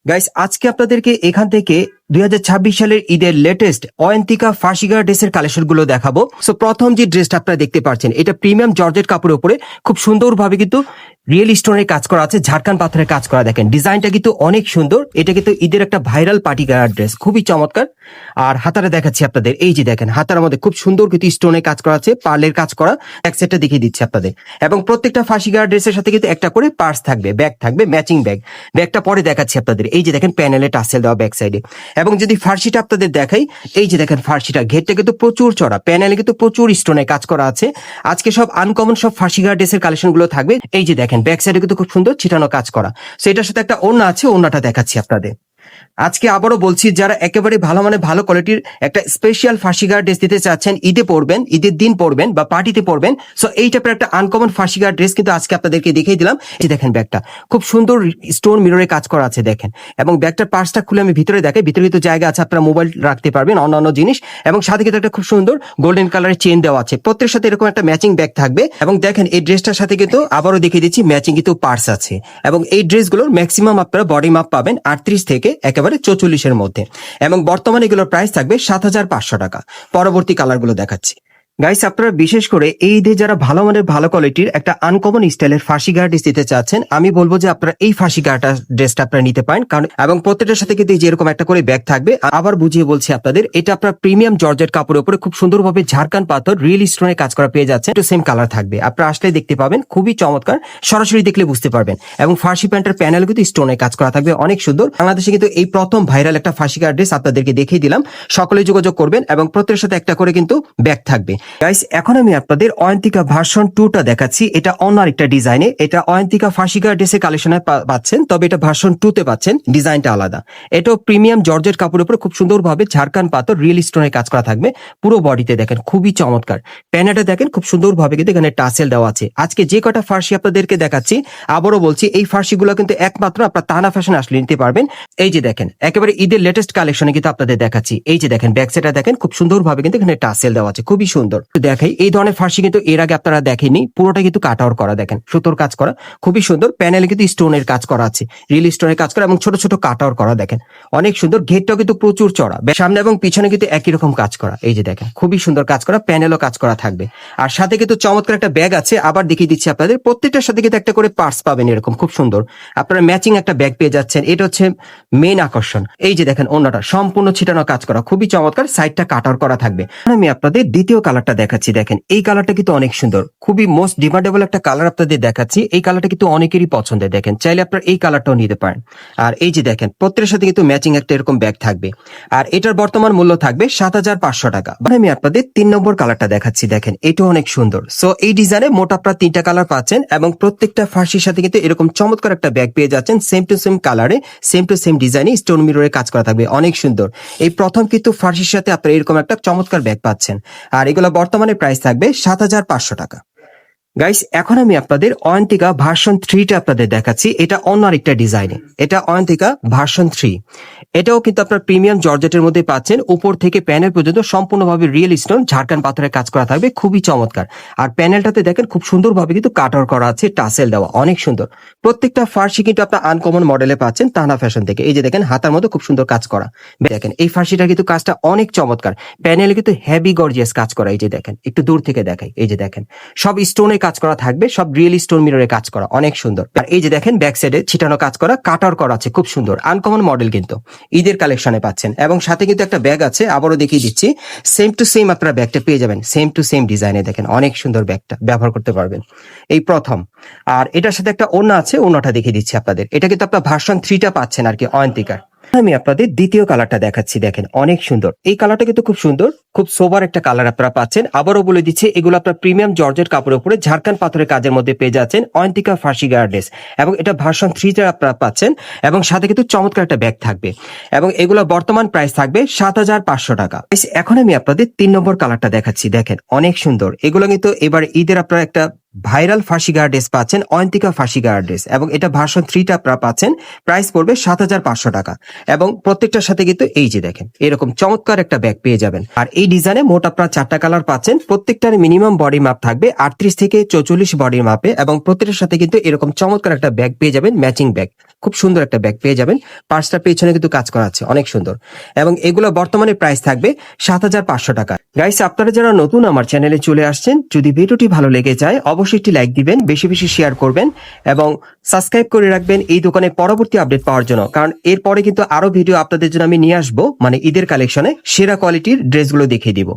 Guys আজকে আপনাদেরকে এখান থেকে 2026 সালের ঈদের লেটেস্ট অয়ন্তিকা ফার্সিগা ড্রেসের কালেকশন গুলো দেখাবো। সো প্রথম যে ড্রেসটা আপনারা দেখতে পাচ্ছেন এটা প্রিমিয়াম জর্জেট কাপড়ের উপরে খুব সুন্দরভাবে কিন্তু রিয়েল স্টোনের কাজ করা আছে, ঝাড়খান পাথরের কাজ করা। দেখেন ডিজাইনটা কিন্তু অনেক সুন্দর। এটা কিন্তু ঈদের একটা ভাইরাল পার্টি গায়ার ড্রেস, খুবই চমৎকার। আর হাতারে দেখাচ্ছি আপনাদের, এই যে দেখেন হাতার মধ্যে খুব সুন্দর কিন্তু স্টোনের কাজ করা আছে, পার্লের কাজ করা। এক সেটটা দেখিয়ে দিচ্ছি আপনাদের। এবং প্রত্যেকটা ফার্সিগা ড্রেসের সাথে কিন্তু একটা করে পার্স থাকবে, ব্যাগ থাকবে, ম্যাচিং ব্যাগ। ব্যাগটা পরে দেখাচ্ছি আপনাদের। এই যে দেখেন প্যানেলে টাসেল দেওয়া ব্যাক সাইডে। এবং যদি ফার্সিটা আপনাদের দেখাই, এই যে দেখেন ফার্সিটা ঘেরটা কিন্তু প্রচুর চড়া, প্যানেলে কিন্তু প্রচুর স্টোনে কাজ করা আছে। আজকে সব আনকমন সব ফার্সিগা ড্রেসের কালেকশন গুলো থাকবে। এই যে দেখেন ব্যাক সাইডে কিন্তু খুব সুন্দর ছিটানো কাজ করা। সো এটার সাথে একটা ওড়না আছে, ওড়নাটা দেখাচ্ছি আপনাদের। আজকে আবারও বলছি, যারা একেবারে ভালো মানে ভালো কোয়ালিটির একটা স্পেশাল ফার্সিগা ড্রেস দিতে চাচ্ছেন, ঈদে পরবেন, ঈদের দিন পরবেন বা পার্টিতে পরবেন, সো এই টাইপের একটা আনকমন ফার্সিগা ড্রেস কিন্তু আজকে আপনাদেরকে দেখিয়ে দিলাম। এই দেখেন ব্যাগটা খুব সুন্দর স্টোন মিররে কাজ করা আছে দেখেন। এবং ব্যাগটার পার্সটা খুলে আমি ভিতরে দেখাই। ভিতরে কিন্তু জায়গা আছে, আপনারা মোবাইল রাখতে পারবেন, অন্যান্য জিনিস। এবং সাথে কিন্তু একটা খুব সুন্দর গোল্ডেন কালারের চেন দেওয়া আছে। প্রত্যেকের সাথে এরকম একটা ম্যাচিং ব্যাগ থাকবে। এবং দেখেন এই ড্রেসটার সাথে কিন্তু আবারও দেখিয়ে দিচ্ছি ম্যাচিং কিন্তু পার্স আছে। এবং এই ড্রেসগুলোর ম্যাক্সিমাম আপনারা বডি মাপ পাবেন 38 থেকে একেবারে 44 এর মধ্যে। এবং বর্তমানে এগুলোর প্রাইস থাকবে 7,500 টাকা। পরবর্তী কালারগুলো দেখাচ্ছি। গাইস আপনারা বিশেষ করে এই ঈদে যারা ভালো মানের ভালো কোয়ালিটির একটা আনকমন স্টাইলের ফার্সিগা ড্রেস দিতে চাচ্ছেন, আমি বলবো যে আপনারা এই ফার্সিগা ড্রেসটা আপনারা নিতে পারেন। কারণ এবং প্রত্যেকটার সাথে কিন্তু যেরকম একটা করে ব্যাগ থাকবে। আবার বুঝিয়ে বলছি আপনাদের, এটা আপনার প্রিমিয়াম জর্জেট কাপড়ের উপরে খুব সুন্দরভাবে ঝাড়খান পাথর রিয়েল স্টোনের কাজ করা পেয়ে যাচ্ছে। একটু সেম কালার থাকবে, আপনারা আসলে দেখতে পাবেন, খুবই চমৎকার, সরাসরি দেখলে বুঝতে পারবেন। এবং ফার্সি প্যান্টের প্যানেল কিন্তু স্টোনের কাজ করা থাকবে, অনেক সুন্দর। বাংলাদেশে কিন্তু এই প্রথম ভাইরাল একটা ফার্সিগা ড্রেস আপনাদেরকে দেখিয়ে দিলাম। সকলে যোগাযোগ করবেন এবং প্রত্যেকের সাথে একটা করে কিন্তু ব্যাগ থাকবে। গাইস এখন আমি আপনাদের অয়ন্তিকা ভার্সন 2টা দেখাচ্ছি। এটা অন্য আরেকটা ডিজাইনে। এটা অয়ন্তিকা ফার্সিগা ড্রেসের কালেকশনে পাচ্ছেন, তবে এটা ভার্সন 2তে পাচ্ছেন, ডিজাইনটা আলাদা। এটাও প্রিমিয়াম জর্জেট কাপড়ের উপর খুব সুন্দরভাবে ঝাড়খান পাথর রিয়েল স্টোনের কাজ করা থাকবে। পুরো বডিতে দেখেন খুবই চমৎকার। প্যানেলটা দেখেন খুব সুন্দরভাবে কিন্তু এখানে টাসেল দেওয়া আছে। আজকে যে কটা ফার্সি আপনাদেরকে দেখাচ্ছি, আবারও বলছি এই ফার্সিগুলো কিন্তু একমাত্র আপনার তানা ফ্যাশন আসলে নিতে পারবেন। এই যে দেখেন একেবারে ঈদের লেটেস্ট কালেকশনে কিন্তু আপনাদের দেখাচ্ছি। এই যে দেখেন ব্যাক সাইডটা দেখেন খুব সুন্দরভাবে কিন্তু এখানে টাসেল দেওয়া আছে, খুবই সুন্দর। দেখাই এই ধরনের ফার্সি কিন্তু এর আগে আপনারা দেখেনি, পুরোটা কিন্তু কাট আউট করা, দেখেন সুতোর কাজ করা, খুবই সুন্দর। প্যানেলে কিন্তু স্টোনের কাজ করা আছে, রিয়েল স্টোনের কাজ করা এবং ছোট ছোট কাট আউট করা, দেখেন অনেক সুন্দর। ঘেরটাও কিন্তু প্রচুর চড়া, সামনে এবং পিছনে কিন্তু একই রকম কাজ করা। এই যে দেখেন খুবই সুন্দর কাজ করা, প্যানেলও কাজ করা থাকবে। আর সাথে কিন্তু চমৎকার একটা ব্যাগ আছে। আবার দেখিয়ে দিচ্ছি আপনাদের, প্রত্যেকটার সাথে কিন্তু একটা করে পার্স পাবেন, এরকম খুব সুন্দর আপনারা ম্যাচিং একটা ব্যাগ পেয়ে যাচ্ছেন। এটা হচ্ছে মেইন আকর্ষণ। এই যে দেখেন অন্যটা সম্পূর্ণ ছিটানো কাজ করা, খুবই চমৎকার। সাইডটা কাট আউট করা থাকবে। আমি আপনাদের দ্বিতীয় কালারটা দেখাচ্ছি। দেখেন এই কালারটা কিন্তু অনেক সুন্দর, খুবই মোস্ট ডিমান্ডেবল একটা কালার আপনাদের দেখাচ্ছি। এই কালারটা কিন্তু অনেকেরই পছন্দের, দেখেন চাইলে আপনারা এই কালারটাও নিতে পারেন। আর এই যে দেখেন প্রত্যেকের সাথে কিন্তু ম্যাচিং একটা এরকম ব্যাগ থাকবে। আর এটার বর্তমান মূল্য থাকবে 7,500 টাকা। আমি আপনাদের 3 নম্বর কালারটা দেখাচ্ছি। দেখেন এটাও অনেক সুন্দর। সো এই ডিজাইনে মোট আপনারা 3টা কালার পাচ্ছেন এবং প্রত্যেকটা ফার্সির সাথে কিন্তু এরকম চমৎকার একটা ব্যাগ পেয়ে যাচ্ছেন, সেম টু সেম কালারে, সেম টু সেম ডিজাইনে স্টোন মিররে কাজ করা থাকবে, অনেক সুন্দর। এই প্রথম কিন্তু ফার্সির সাথে আপনারা এরকম একটা চমৎকার ব্যাগ পাচ্ছেন। আর এগুলো বর্তমানে প্রাইস থাকবে 7,500 টাকা। গাইস এখন আমি আপনাদের অয়ন্তিকা ভার্সন 3টা আপনাদের দেখাচ্ছি। এটা অন্য আরেকটা ডিজাইনে। এটা অয়ন্তিকা ভার্সন 3। এটাও কিন্তু আপনার প্রিমিয়াম জর্জেটের মধ্যে পাচ্ছেন। উপর থেকে প্যানেল পর্যন্ত সম্পূর্ণভাবে রিয়েল স্টোন ঝাড়খান পাথরের কাজ করা থাকবে, খুবই চমৎকার। আর প্যানেলটাতে দেখেন খুব সুন্দরভাবে কিন্তু কাট আউট করা আছে, টাসেল দেওয়া, অনেক সুন্দর। প্রত্যেকটা ফার্সি কিন্তু আপনার আনকমন মডেলে পাচ্ছেন তানা ফ্যাশন থেকে। এই যে দেখেন হাতার মধ্যে খুব সুন্দর কাজ করা। দেখেন এই ফার্সিটার কিন্তু কাজটা অনেক চমৎকার। প্যানেলে কিন্তু হেভি গর্জিয়াস কাজ করা। এই যে দেখেন একটু দূর থেকে দেখাই, এই যে দেখেন সব স্টোনে কাজ করা থাকবে, সব রিয়েল স্টোন মিররে কাজ করা, অনেক সুন্দর। আর এই যে দেখেন ব্যাক সাইডে ছিটানো কাজ করা, কাট আউট করা আছে, খুব সুন্দর আনকমন মডেল কিন্তু ঈদের কালেকশনে পাচ্ছেন। এবং সাথে কিন্তু একটা ব্যাগ আছে, আবারও দেখিয়ে দিচ্ছি। সেম টু সেম আপনারা ব্যাগটা পেয়ে যাবেন, সেম টু সেম ডিজাইনে। দেখেন অনেক সুন্দর, ব্যাগটা ব্যবহার করতে পারবেন এই প্রথম। আর এটার সাথে একটা ওড়না আছে, ওড়নাটা দেখিয়ে দিচ্ছি আপনাদের। এটা কিন্তু আপনার ভার্সন 3টা পাচ্ছেন আর কি অয়ন্তিকার। আমি আপনাদের দ্বিতীয় কালারটা দেখাচ্ছি। দেখেন অনেক সুন্দর, এই কালারটা কিন্তু খুব সুন্দর, খুব সোবার একটা কালার আপনারা পাচ্ছেন। আবারও বলে দিচ্ছি, এগুলো আপনার প্রিমিয়াম জর্জেট কাপড়ের উপরে ঝাড়খান পাথরের কাজের মধ্যে পেয়ে যাচ্ছেন অয়ন্তিকা ফার্সিগা ড্রেস। এবং এটা ভার্সন 3টা আপনারা পাচ্ছেন এবং সাথে কিন্তু চমৎকার একটা ব্যাগ থাকবে। এবং এগুলো বর্তমান প্রাইস থাকবে 7,500 টাকা। এখন আমি আপনাদের 3 নম্বর কালারটা দেখাচ্ছি। দেখেন অনেক সুন্দর, এগুলো কিন্তু এবার ঈদের আপনারা একটা ভাইরাল ফার্সি গার্ড ড্রেস পাচ্ছেন, অয়ন্তিকা ফার্সি গার্ড ড্রেস, এবং এটা ভার্সন 3টা আপনারা পাচ্ছেন। প্রাইস পড়বে 7,500 টাকা, এবং প্রত্যেকটার সাথে কিন্তু এই যে দেখেন এরকম চমৎকার একটা ব্যাগ পেয়ে যাবেন। আর এই ডিজাইনে মোট আপনারা 4টা কালার পাচ্ছেন। প্রত্যেকটার মিনিমাম বডি মাপ থাকবে 38 থেকে 44 বডির মাপে, এবং প্রত্যেকটার সাথে কিন্তু এরকম চমৎকার একটা ব্যাগ পেয়ে যাবেন, ম্যাচিং ব্যাগ। খুব সুন্দর একটা ব্যাগ পেয়ে যাবেন। পার্সটার পেছনে কিন্তু কাজ করা আছে, অনেক সুন্দর, এবং এগুলো বর্তমানে প্রাইস থাকবে 7,500 টাকা। গাইস, আপনারা যারা নতুন আমার চ্যানেলে চলে আসছেন, যদি ভিডিওটি ভালো লেগে যায় অবশ্যই একটি লাইক দিবেন, বেশি বেশি শেয়ার করবেন, এবং সাবস্ক্রাইব করে রাখবেন এই দোকানে পরবর্তী আপডেট পাওয়ার জন্য। কারণ এরপরে কিন্তু আরো ভিডিও আপনাদের জন্য আমি নিয়ে আসবো, মানে ঈদের কালেকশনে সেরা কোয়ালিটির ড্রেসগুলো দেখিয়ে দিব।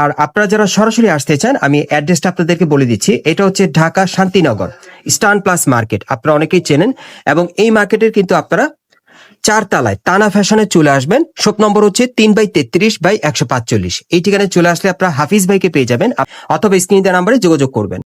আর আপনারা যারা সরাসরি আসতে চান, আমি অ্যাড্রেসটা আপনাদেরকে বলে দিচ্ছি। এটা হচ্ছে ঢাকা শান্তিনগর স্টান প্লাস মার্কেট, আপনারা অনেকেই চেনেন। এবং এই মার্কেটের কিন্তু আপনারা 4 তলায় তানা ফ্যাশনে চলে আসবেন। শপ নম্বর হচ্ছে 3/33/145। এই ঠিকানায় চলে আসলে আপনারা হাফিজ ভাইকে পেয়ে যাবেন, অথবা স্ক্রিনে দেওয়া নাম্বারে যোগাযোগ করবেন।